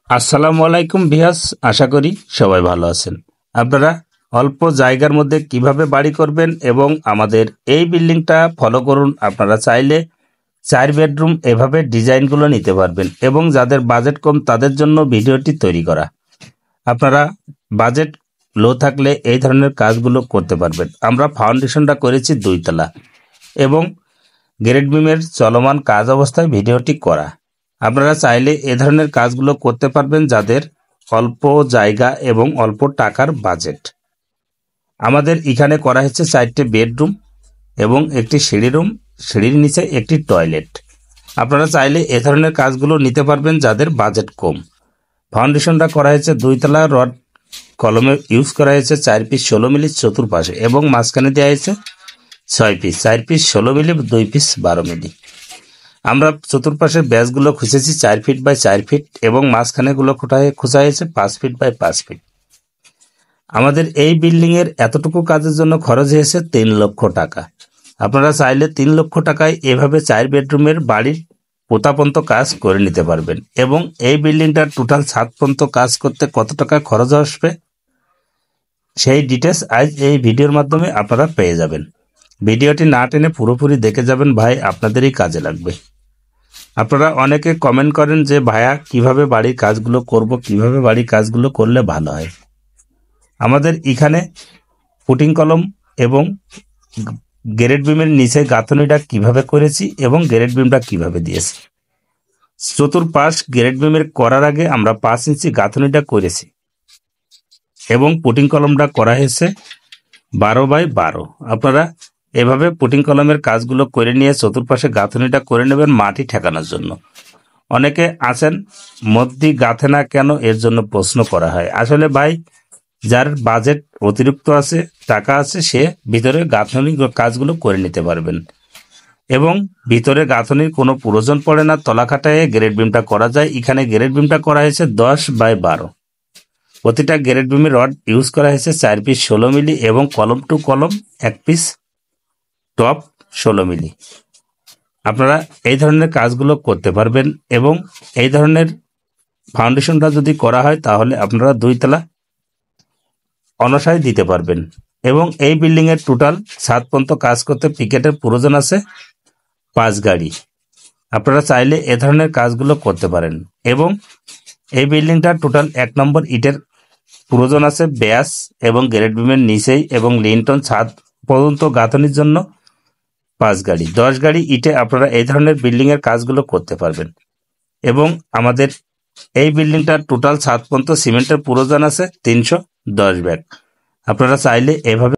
আসসালামু আলাইকুম ভিউয়ার্স, আশা করি সবাই ভালো আছেন। আপনারা অল্প জায়গার মধ্যে কিভাবে বাড়ি করবেন এবং আমাদের এই বিল্ডিংটা ফলো করুন। আপনারা চাইলে 4 বেডরুম এভাবে ডিজাইনগুলো নিতে পারবেন এবং যাদের বাজেট কম তাদের জন্য ভিডিওটি তৈরি করা। আপনারা বাজেট লো থাকলে এই ধরনের কাজগুলো করতে পারবেন। আমরা ফাউন্ডেশনটা করেছি 2 তলা এবং গ্রেড বিমের চলমান কাজ অবস্থায় ভিডিওটি করা। আপনারা চাইলে এ ধরনের কাজগুলো করতে পারবেন যাদের অল্প জায়গা এবং অল্প টাকার বাজেট। আমাদের এখানে করা হয়েছে 4টে বেডরুম এবং একটি সিঁড়ি রুম, সিঁড়ির নিচে একটি টয়লেট। আপনারা চাইলে এ ধরনের কাজগুলো নিতে পারবেন যাদের বাজেট কম। ফাউন্ডেশনটা করা হয়েছে 2 তলা রড কলমে ইউজ করা হয়েছে 4 পিস 16 মিলি চতুর্পাশে এবং মাঝখানে দেওয়া হয়েছে 6 পিস, 4 পিস 16 মিলি, 2 পিস 12 মিলি। আমরা চতুর্পাশের ব্যাসগুলো খুঁজেছি 4 ফিট বাই 4 ফিট এবং মাঝখানেগুলো খোঁজা হয়েছে 5 ফিট বাই 5 ফিট। আমাদের এই বিল্ডিংয়ের এতটুকু কাজের জন্য খরচ হয়েছে 3 লক্ষ টাকা। আপনারা চাইলে 3 লক্ষ টাকায় এভাবে 4 বেডরুমের বাড়ির পোতাপন্ত কাজ করে নিতে পারবেন এবং এই বিল্ডিংটার টোটাল ছাদ পর্যন্ত কাজ করতে কত টাকা খরচ আসবে সেই ডিটেলস আজ এই ভিডিওর মাধ্যমে আপনারা পেয়ে যাবেন। ভিডিওটি না টেনে পুরোপুরি দেখে যাবেন ভাই, আপনাদেরই কাজে লাগবে। আপনারা অনেকে কমেন্ট করেন যে ভাইয়া কিভাবে বাড়ির কাজগুলো করব, কিভাবে বাড়ির কাজগুলো করলে ভালো হয়। আমাদের এখানে ফুটিং কলম এবং গ্রেড বিমের নিচে গাঁথনিটা কিভাবে করেছি এবং গ্রেড বিমটা কিভাবে দিয়েছি। চতুর্পাশ গ্রেড বিমের করার আগে আমরা 5 ইঞ্চি গাঁথনিটা করেছি এবং পুটিং কলমটা করা হয়েছে 12 বাই 12। আপনারা এভাবে পুটিং কলমের কাজগুলো করে নিয়ে চতুর্পাশে গাঁথনিটা করে নেবেন মাটি ঠেকানোর জন্য। অনেকে আছেন মধ্যে গাঁথে না কেন, এর জন্য প্রশ্ন করা হয়। আসলে ভাই, যার বাজেট অতিরিক্ত আছে, টাকা আছে, সে ভিতরে গাঁথনি কাজগুলো করে নিতে পারবেন এবং ভিতরে গাঁথনির কোনো প্রয়োজন পড়ে না। তলা খাটায় গ্রেড বিমটা করা যায়। এখানে গ্রেড বিমটা করা হয়েছে 10 বাই 12। প্রতিটা গ্রেড বিমের রড ইউজ করা হয়েছে 4 পিস 16 মিলি এবং কলম টু কলম 1 পিস টপ 16 মিলি। আপনারা এই ধরনের কাজগুলো করতে পারবেন এবং এই ধরনের ফাউন্ডেশনটা যদি করা হয় তাহলে আপনারা 2 তলা অনসায় দিতে পারবেন এবং এই বিল্ডিংয়ের টোটাল ছাদ পর্যন্ত কাজ করতে পিকেটের প্রয়োজন আছে 5 গাড়ি। আপনারা চাইলে এ ধরনের কাজগুলো করতে পারেন এবং এই বিল্ডিংটা টোটাল 1 নম্বর ইটের প্রয়োজন আছে ব্যাস এবং গ্রেড বিমের নিচেই এবং লিন্টন ছাদ পর্যন্ত গাঁথনির জন্য 5 গাড়ি, 10 গাড়ি ইটে আপনারা এই ধরনের বিল্ডিংয়ের কাজগুলো করতে পারবেন এবং আমাদের এই বিল্ডিংটার টোটাল ছাদ পর্যন্ত সিমেন্টের প্রয়োজন আছে 310 ব্যাগ। আপনারা চাইলে এভাবে